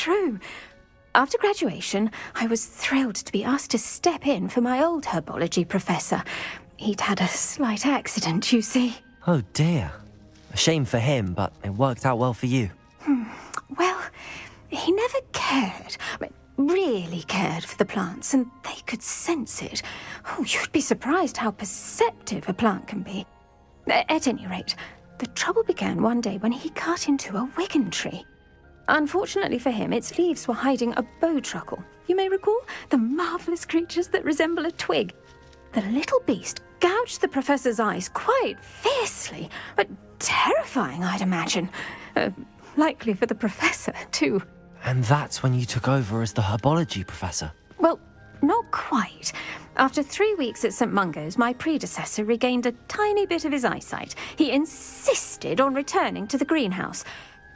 true. After graduation, I was thrilled to be asked to step in for my old herbology professor. He'd had a slight accident, you see. Oh dear. A shame for him, but it worked out well for you. Well, he never cared, really cared for the plants, and they could sense it. Oh, you'd be surprised how perceptive a plant can be. At any rate, the trouble began one day when he cut into a wigan tree. Unfortunately for him, its leaves were hiding a bowtruckle. You may recall the marvellous creatures that resemble a twig. The little beast gouged the professor's eyes quite fiercely, but terrifying, I'd imagine. Likely for the professor, too. And that's when you took over as the herbology professor? Well, not quite. After 3 weeks at St. Mungo's, my predecessor regained a tiny bit of his eyesight. He insisted on returning to the greenhouse.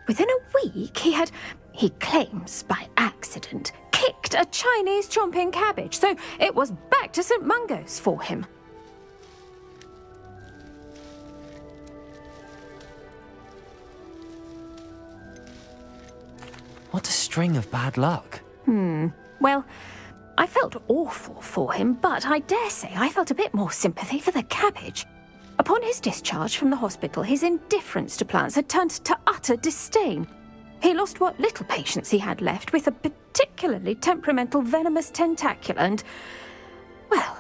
Within a week, he claims by accident, kicked a Chinese chomping cabbage, so it was back to St. Mungo's for him. What a string of bad luck. Well, I felt awful for him, but I dare say I felt a bit more sympathy for the cabbage. Upon his discharge from the hospital, his indifference to plants had turned to utter disdain. He lost what little patience he had left with a particularly temperamental venomous tentacula and, well,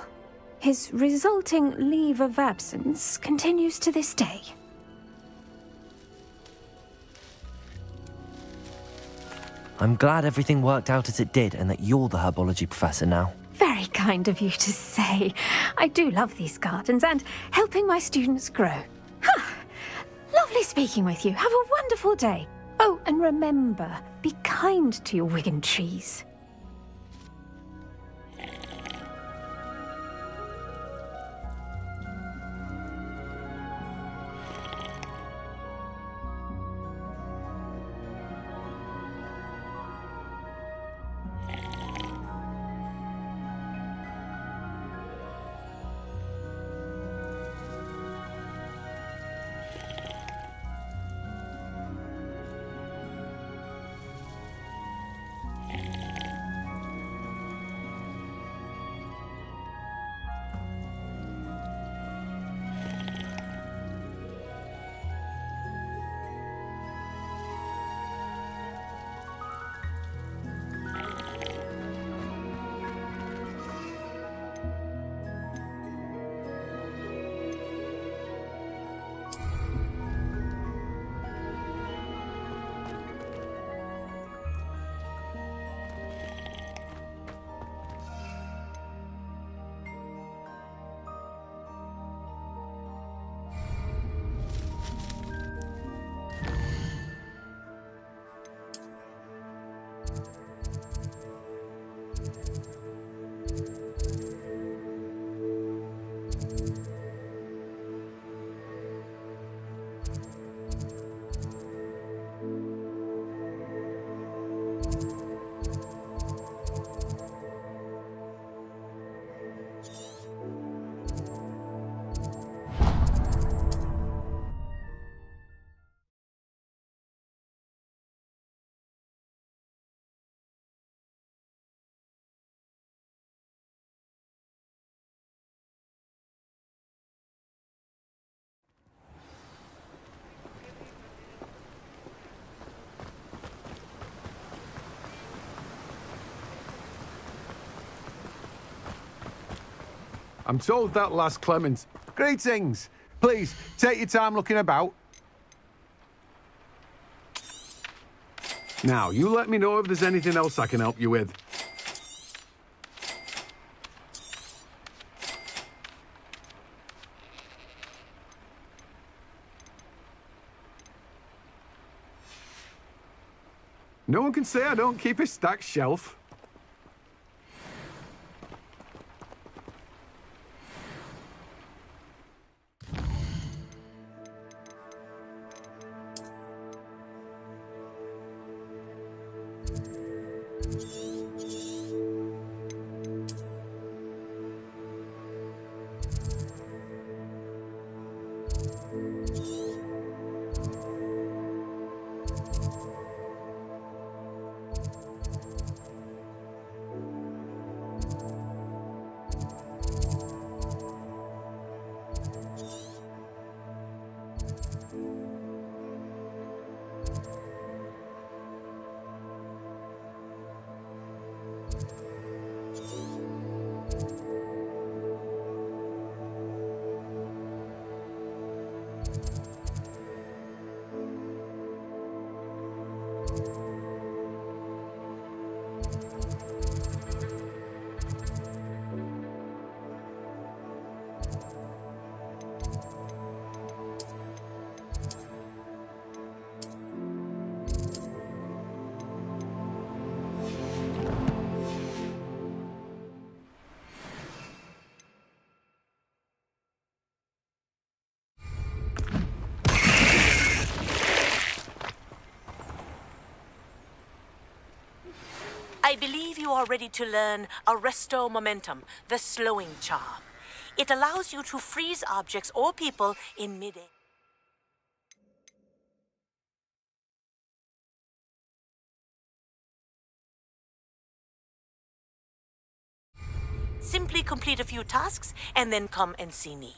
his resulting leave of absence continues to this day. I'm glad everything worked out as it did and that you're the herbology professor now. Very kind of you to say. I do love these gardens and helping my students grow. Lovely speaking with you. Have a wonderful day. Oh, and remember, be kind to your wigan trees. I'm told that last Clement. Greetings. Please, take your time looking about. Now, you let me know if there's anything else I can help you with. No one can say I don't keep a stacked shelf. I believe you are ready to learn Arresto Momentum, the slowing charm. It allows you to freeze objects or people in mid-air. Simply complete a few tasks and then come and see me.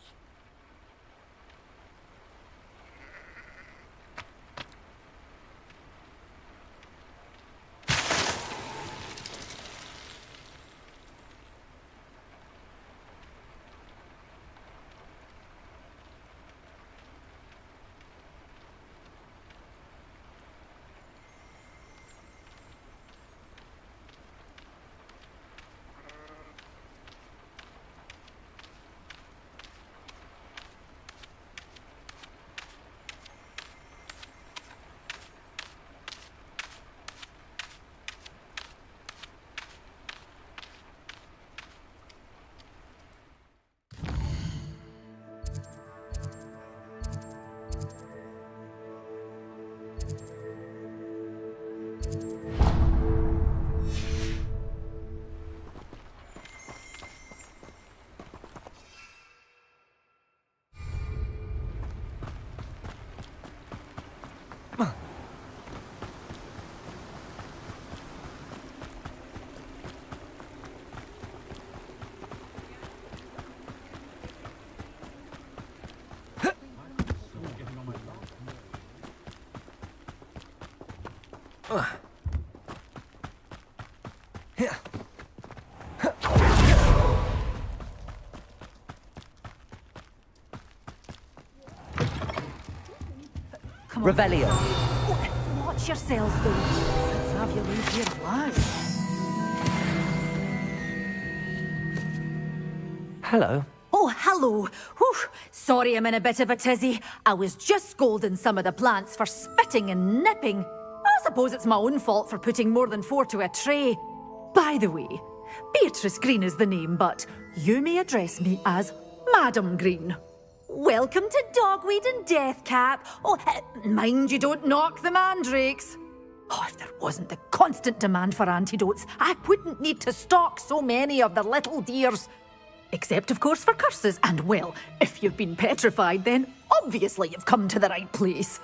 Revelio. Watch yourself, though. Let's have you leave here alive. Hello. Oh, hello. Whew. Sorry I'm in a bit of a tizzy. I was just scolding some of the plants for spitting and nipping. I suppose it's my own fault for putting more than 4 to a tray. By the way, Beatrice Green is the name, but you may address me as Madam Green. Welcome to Dogweed and Deathcap. Oh, mind you don't knock the mandrakes. Oh, if there wasn't the constant demand for antidotes, I wouldn't need to stock so many of the little dears. Except, of course, for curses. And, well, if you've been petrified, then obviously you've come to the right place.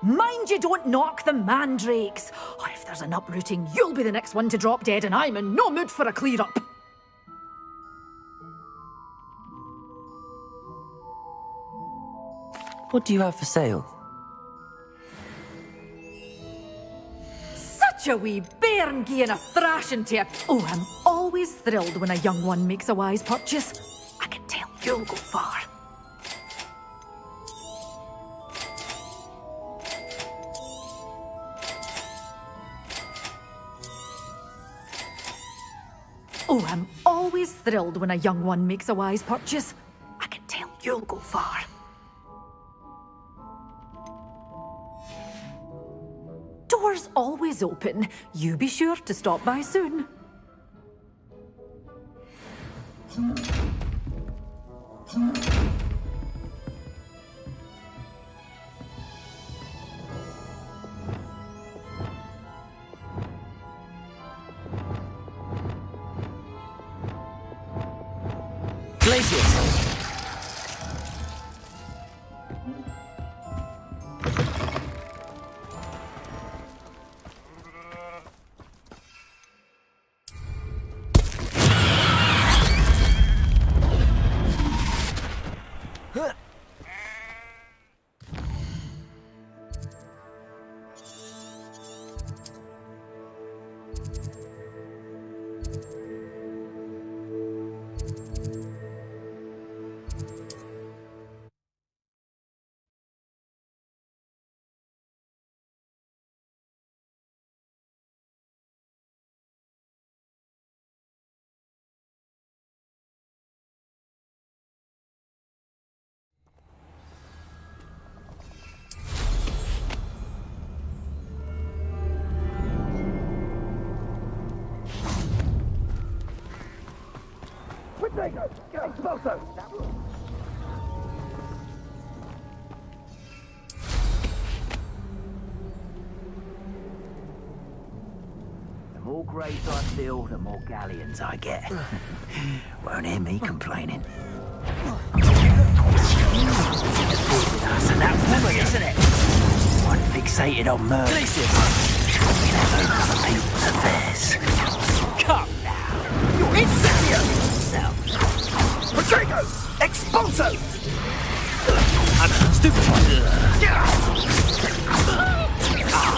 Mind you don't knock the mandrakes. Oh, if there's an uprooting, you'll be the next one to drop dead, and I'm in no mood for a clear-up. What do you have for sale? Such a wee bairn gieing a thrashing to you. Oh, I'm always thrilled when a young one makes a wise purchase. I can tell you'll go far. Oh, I'm always thrilled when a young one makes a wise purchase. I can tell you'll go far. Doors always open. You be sure to stop by soon. Glacius! I'm all more graves I fill, the more galleons I get. Won't hear me complaining. With us and that woman, isn't it? One fixated on murder. We never other people's affairs. Come now. You're incendio yourself. Potato! Expulso! Stupid one.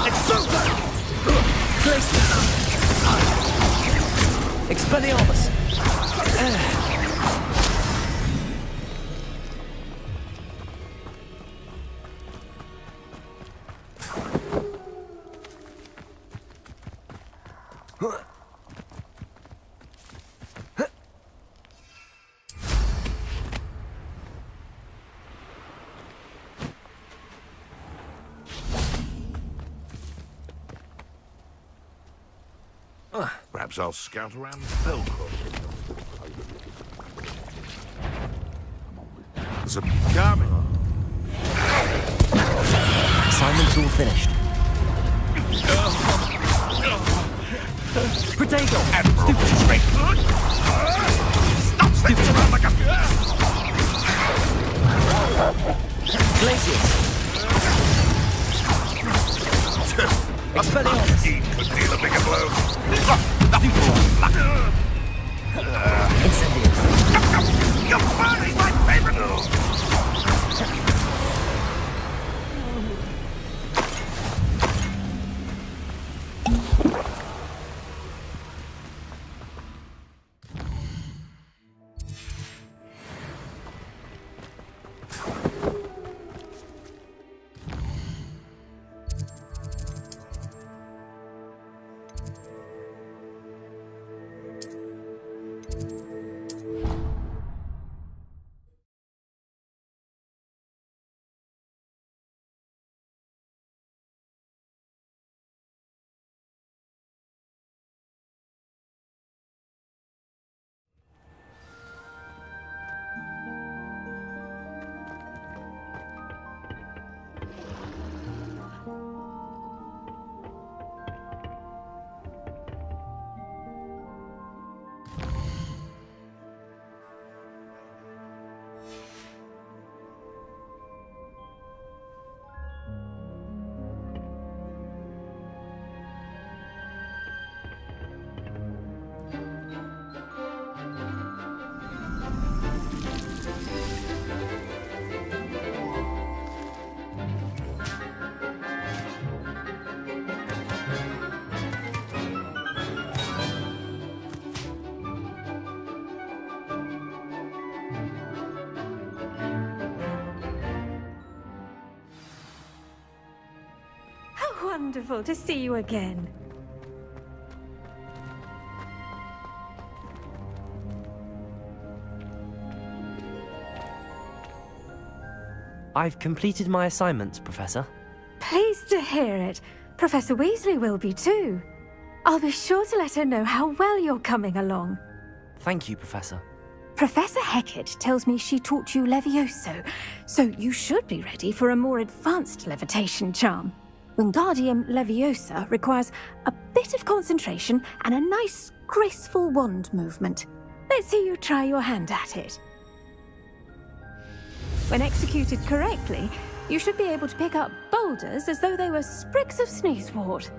Expulso! Glacius! Expelliarmus! Perhaps I'll scout around Belgrade. There's a coming. Assignment's all finished. Protego! Stupid strength. Stop stepping around like a... Glacius! Expelliarmus! He could deal a bigger blow. Incendio! You're burning my favorite. Wonderful to see you again. I've completed my assignments, Professor. Pleased to hear it. Professor Weasley will be too. I'll be sure to let her know how well you're coming along. Thank you, Professor. Professor Hecat tells me she taught you Levioso, so you should be ready for a more advanced levitation charm. Wingardium Leviosa requires a bit of concentration and a nice, graceful wand movement. Let's see you try your hand at it. When executed correctly, you should be able to pick up boulders as though they were sprigs of sneezewort.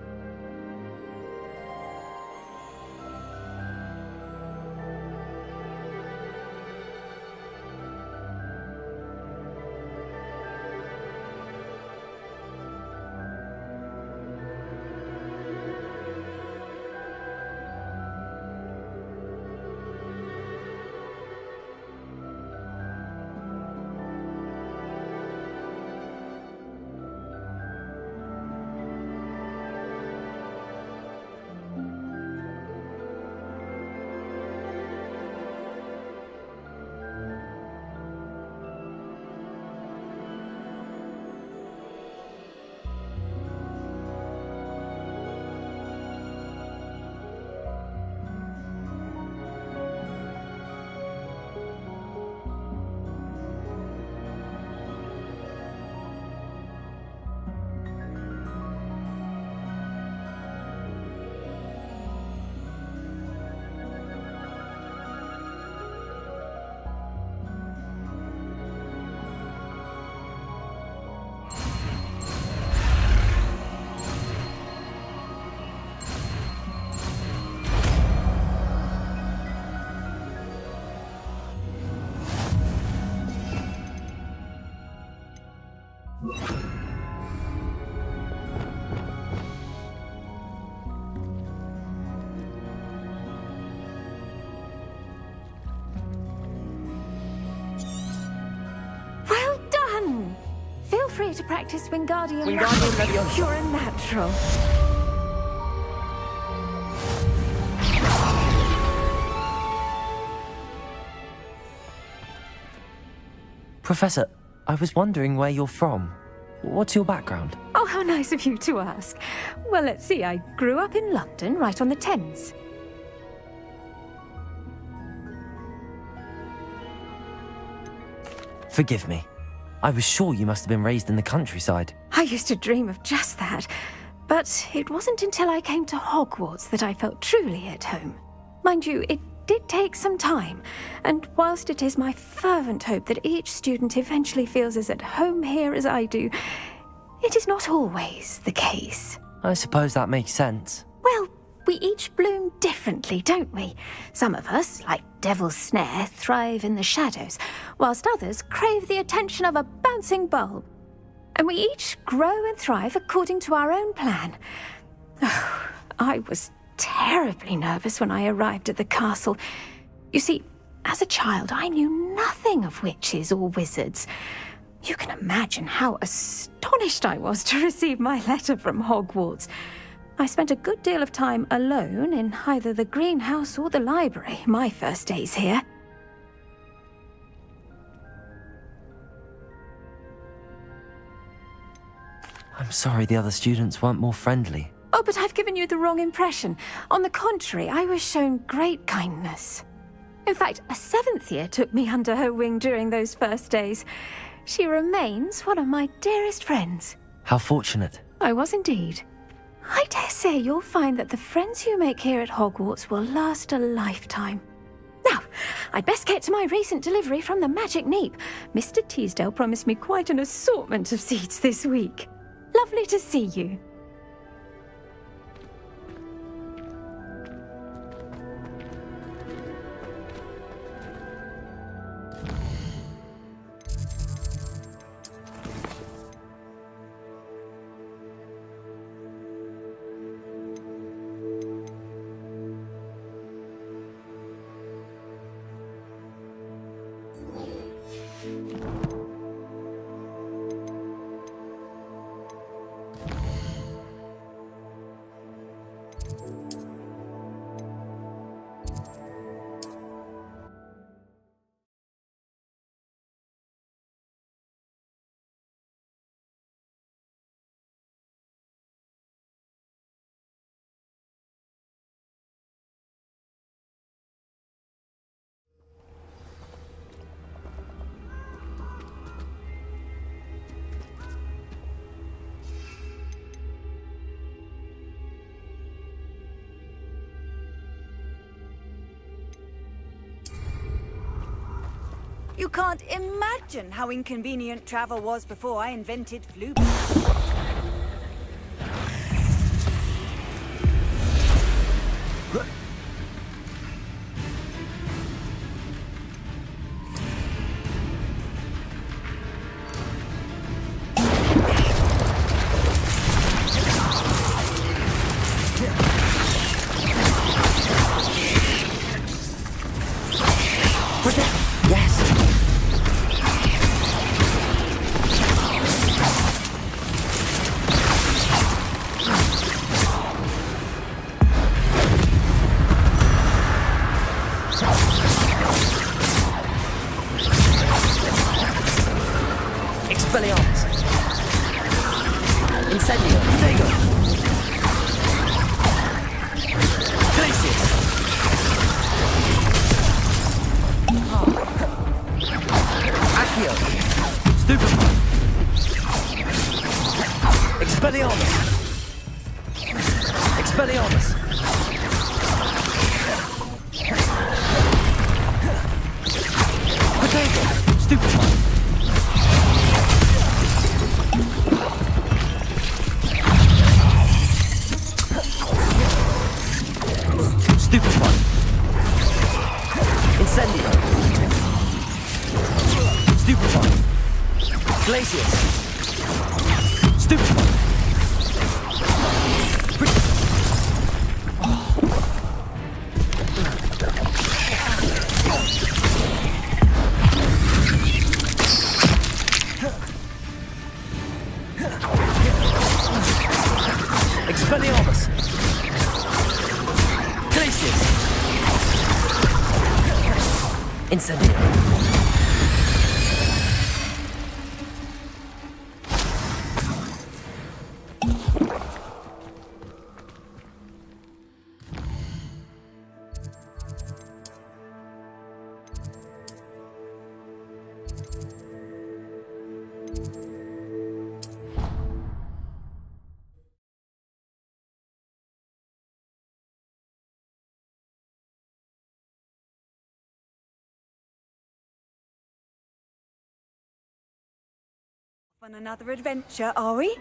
to practice Wingardium Leviosa. You're a natural. Professor, I was wondering where you're from. What's your background? Oh, how nice of you to ask. Well, let's see. I grew up in London, right on the Thames. Forgive me. I was sure you must have been raised in the countryside. I used to dream of just that. But it wasn't until I came to Hogwarts that I felt truly at home. Mind you, it did take some time, and whilst it is my fervent hope that each student eventually feels as at home here as I do, it is not always the case. I suppose that makes sense. Well, we each bloom differently, don't we? Some of us, like Devil's Snare, thrive in the shadows, whilst others crave the attention of a bouncing bulb. And we each grow and thrive according to our own plan. Oh, I was terribly nervous when I arrived at the castle. You see, as a child, I knew nothing of witches or wizards. You can imagine how astonished I was to receive my letter from Hogwarts. I spent a good deal of time alone in either the greenhouse or the library my first days here. I'm sorry the other students weren't more friendly. Oh, but I've given you the wrong impression. On the contrary, I was shown great kindness. In fact, a 7th year took me under her wing during those first days. She remains one of my dearest friends. How fortunate. I was indeed. I dare say you'll find that the friends you make here at Hogwarts will last a lifetime. Now, I'd best get to my recent delivery from the Magic Neep. Mr. Teasdale promised me quite an assortment of seeds this week. Lovely to see you. You can't imagine how inconvenient travel was before I invented flu. Incendio. On another adventure, are we?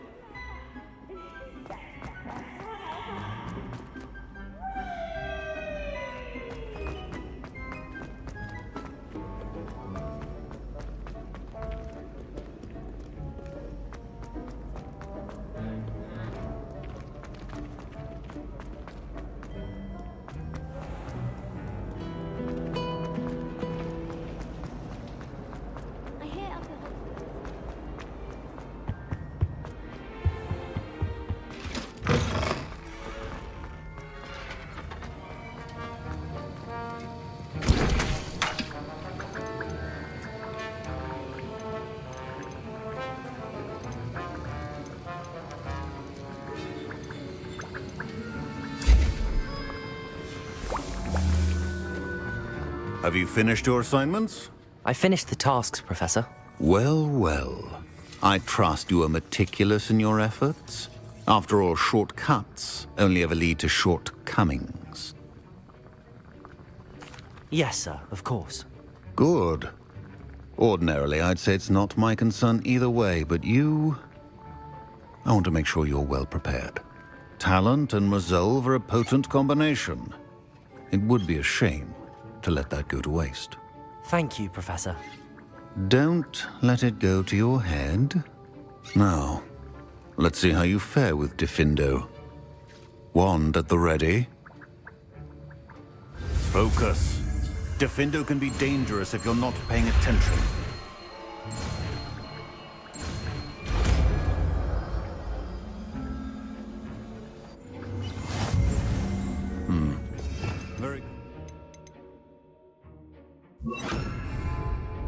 Have you finished your assignments? I finished the tasks, Professor. Well, well. I trust you are meticulous in your efforts. After all, shortcuts only ever lead to shortcomings. Yes, sir, of course. Good. Ordinarily, I'd say it's not my concern either way, but you... I want to make sure you're well prepared. Talent and resolve are a potent combination. It would be a shame to let that go to waste. Thank you, Professor. Don't let it go to your head. Now, let's see how you fare with Diffindo. Wand at the ready. Focus. Diffindo can be dangerous if you're not paying attention. Very good.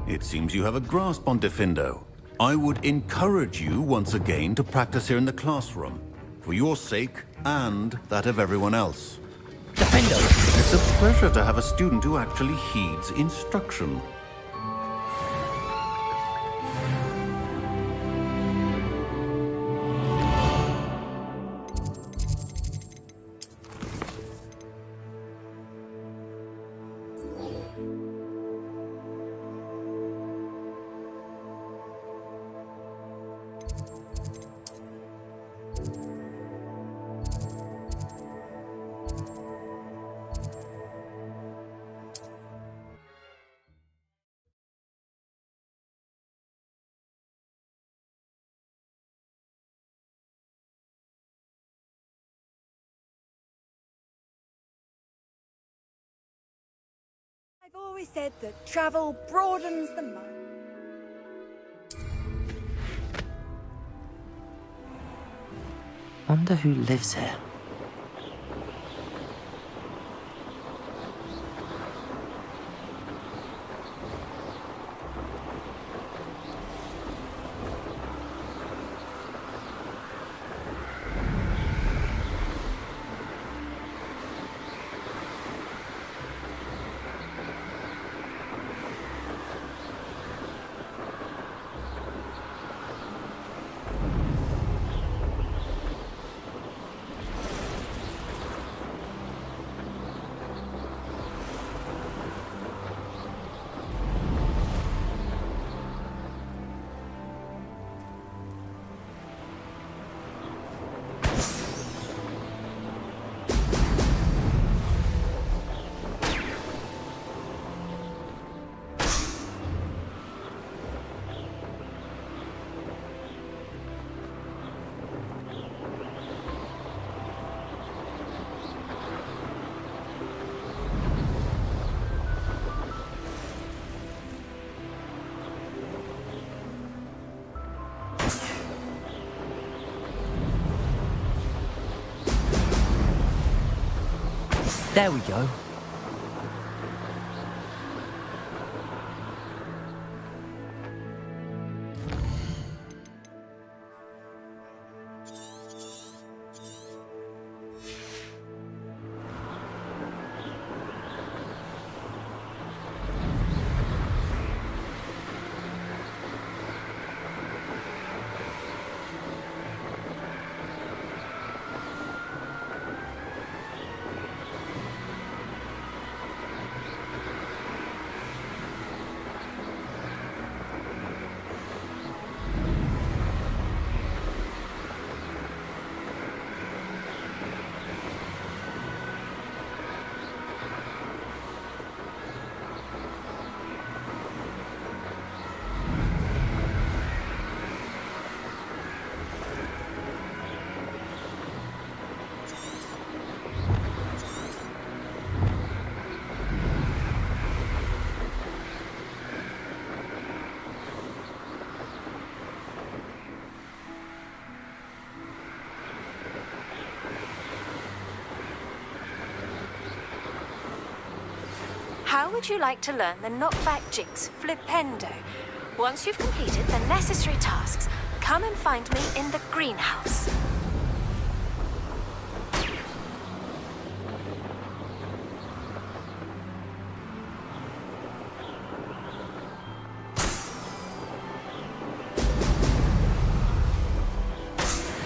It seems you have a grasp on Diffindo. I would encourage you once again to practice here in the classroom, for your sake and that of everyone else. Diffindo! It's a pleasure to have a student who actually heeds instruction. I've always said that travel broadens the mind. Wonder who lives here. There we go. how would you like to learn the knockback jigs flipendo? Once you've completed the necessary tasks, come and find me in the greenhouse.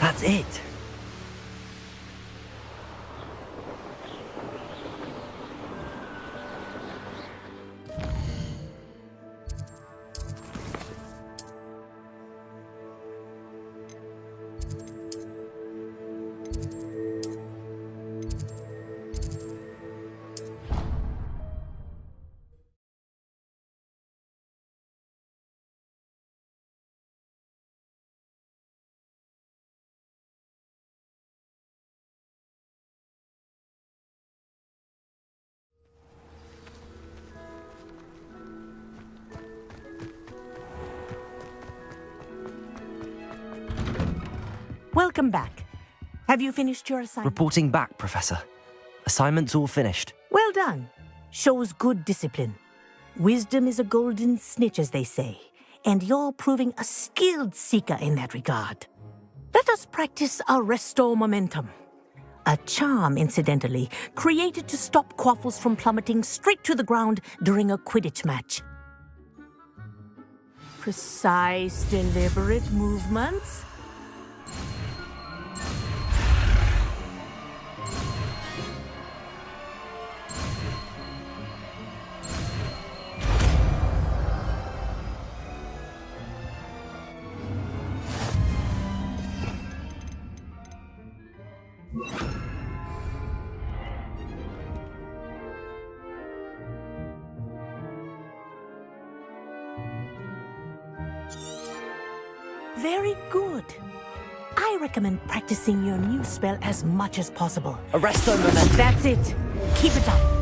That's it. Welcome back. Have you finished your assignment? Reporting back, Professor. Assignment's all finished. Well done. Shows good discipline. Wisdom is a golden snitch, as they say, and you're proving a skilled seeker in that regard. Let us practice Arresto Momentum. A charm, incidentally, created to stop quaffles from plummeting straight to the ground during a Quidditch match. Precise, deliberate movements. Very good. I recommend practicing your new spell as much as possible. Arresto Momentum. That's it. Keep it up.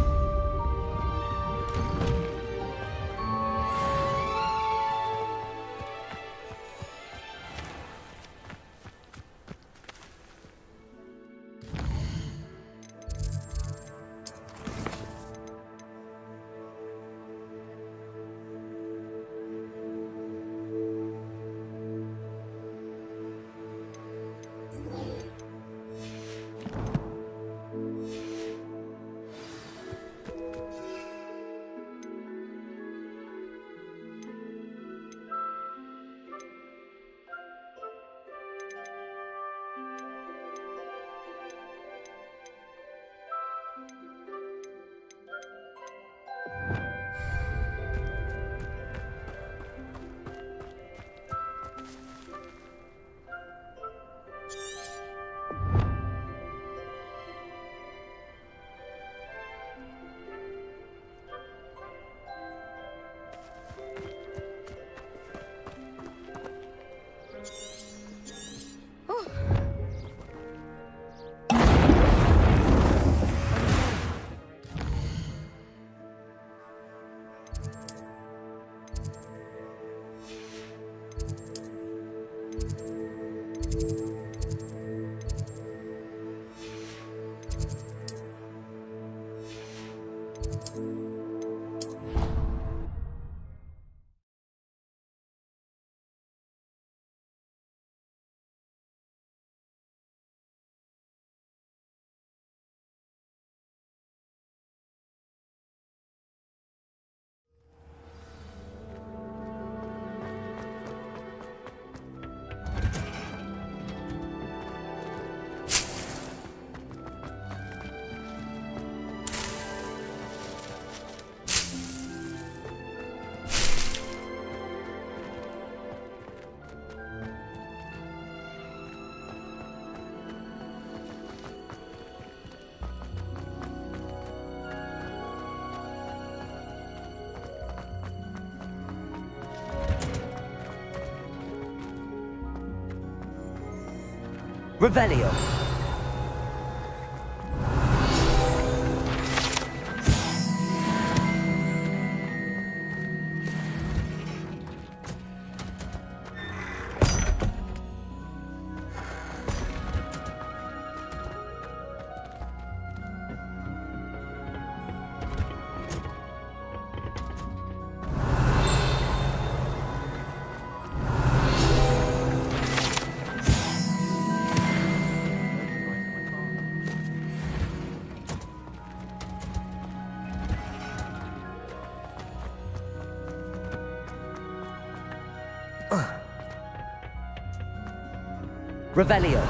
Revelio. Revelio.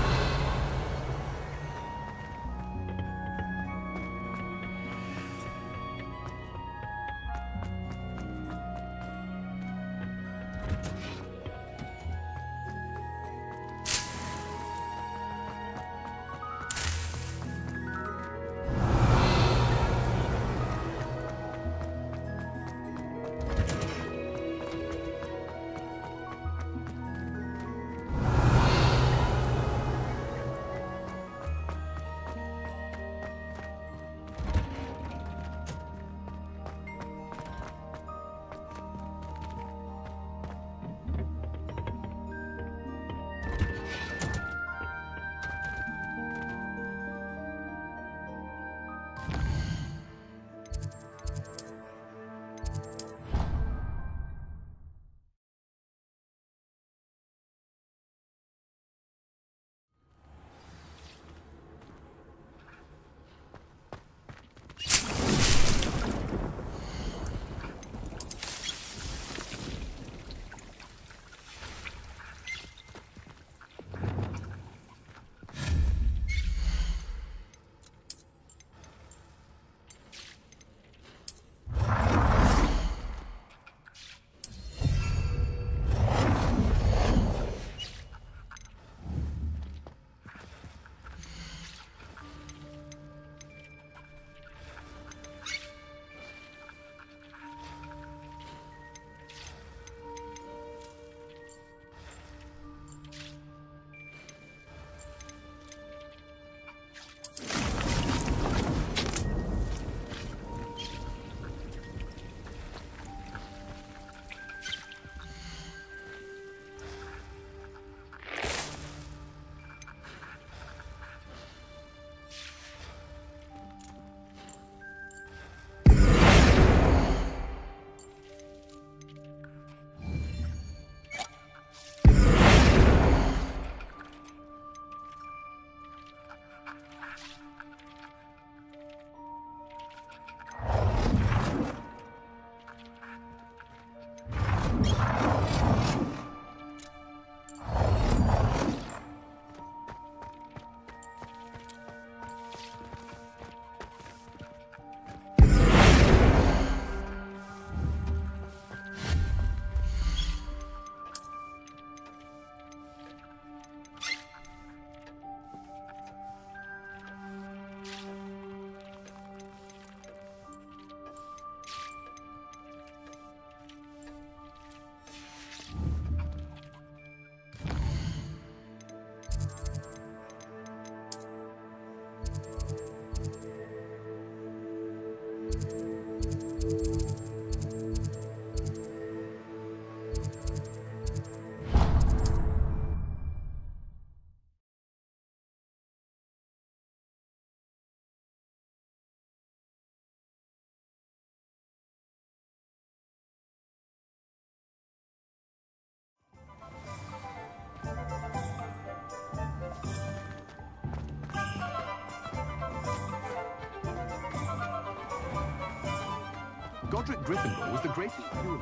Godric Gryffindor was the greatest hero.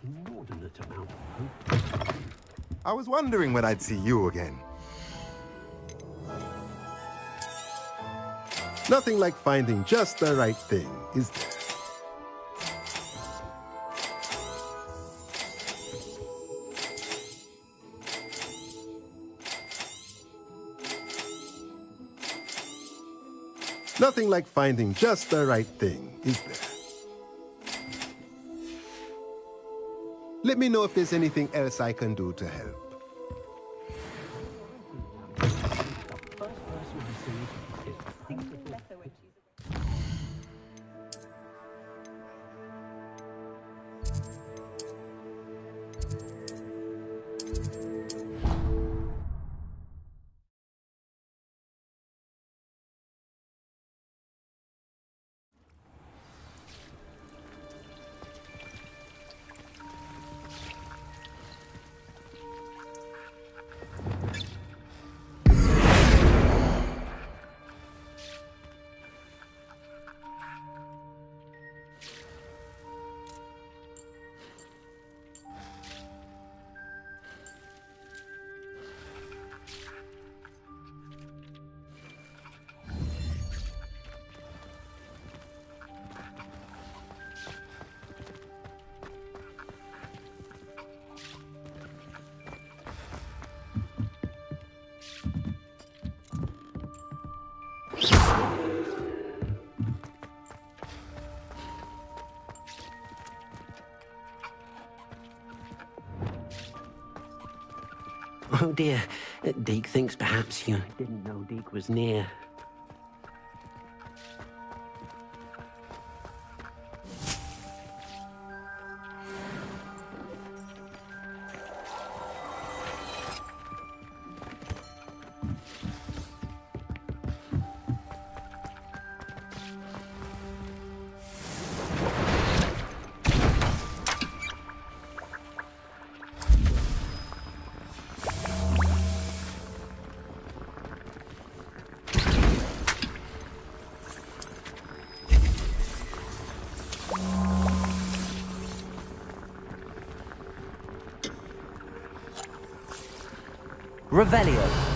Inordinate amount of hope. I was wondering when I'd see you again. Nothing like finding just the right thing, is there? Nothing like finding just the right thing, is there? Let me know if there's anything else I can do to help. dear. Deke thinks perhaps you didn't know Deke was near. Revelio.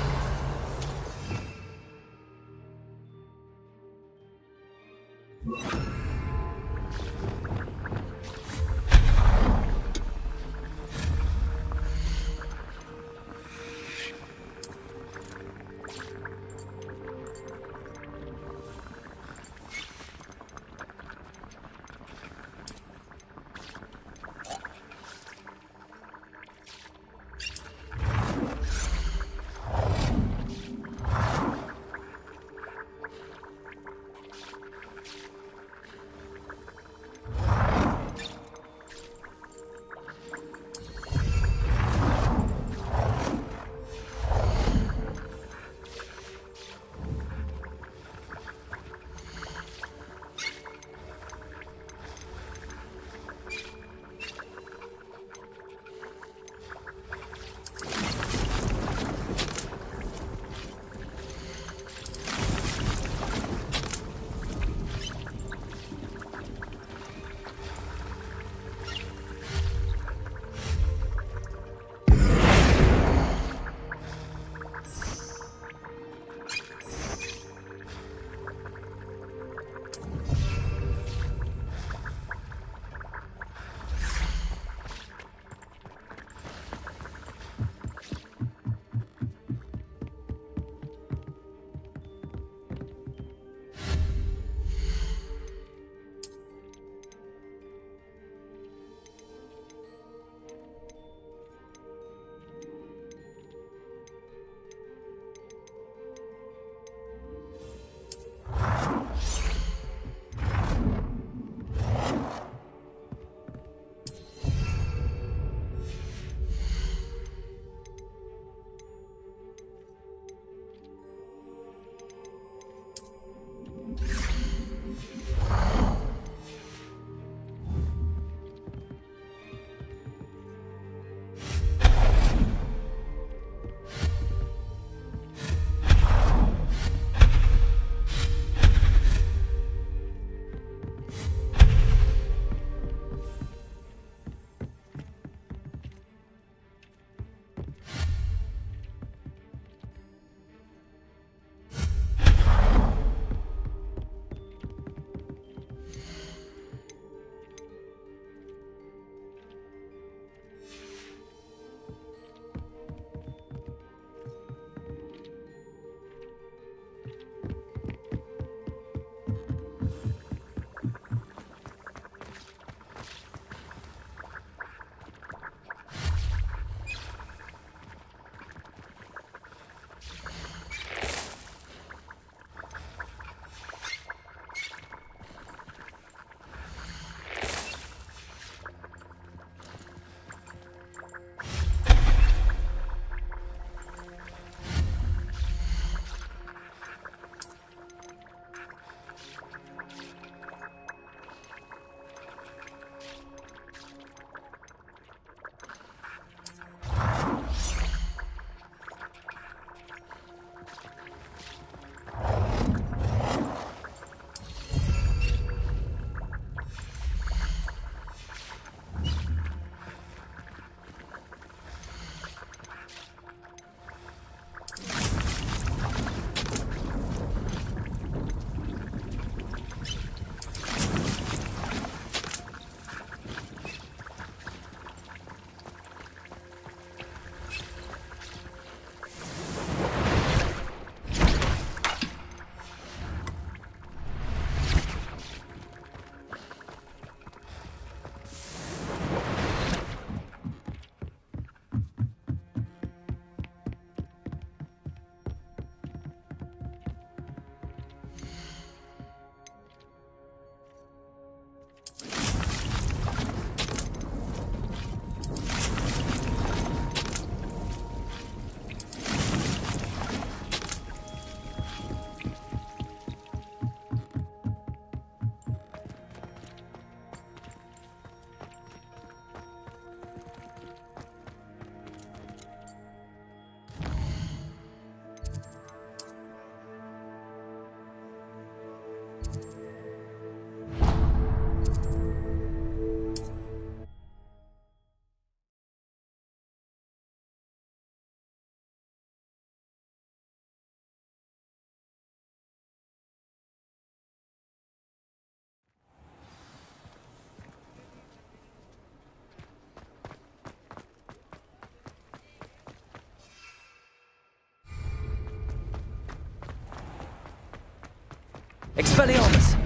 Expelliarmus!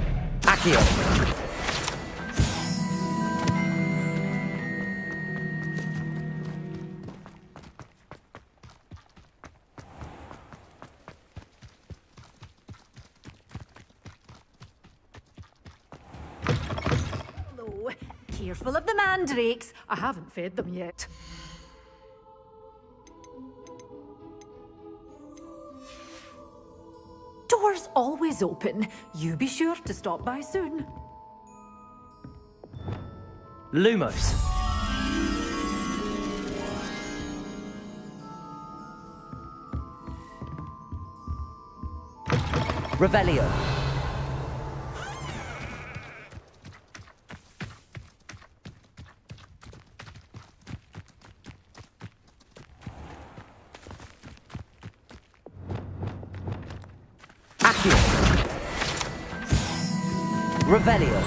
Accio! Hello. Careful of the mandrakes. I haven't fed them yet. Doors always open. You be sure to stop by soon. Lumos! Revelio! Accio! Revelio!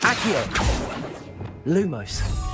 Accio! Lumos!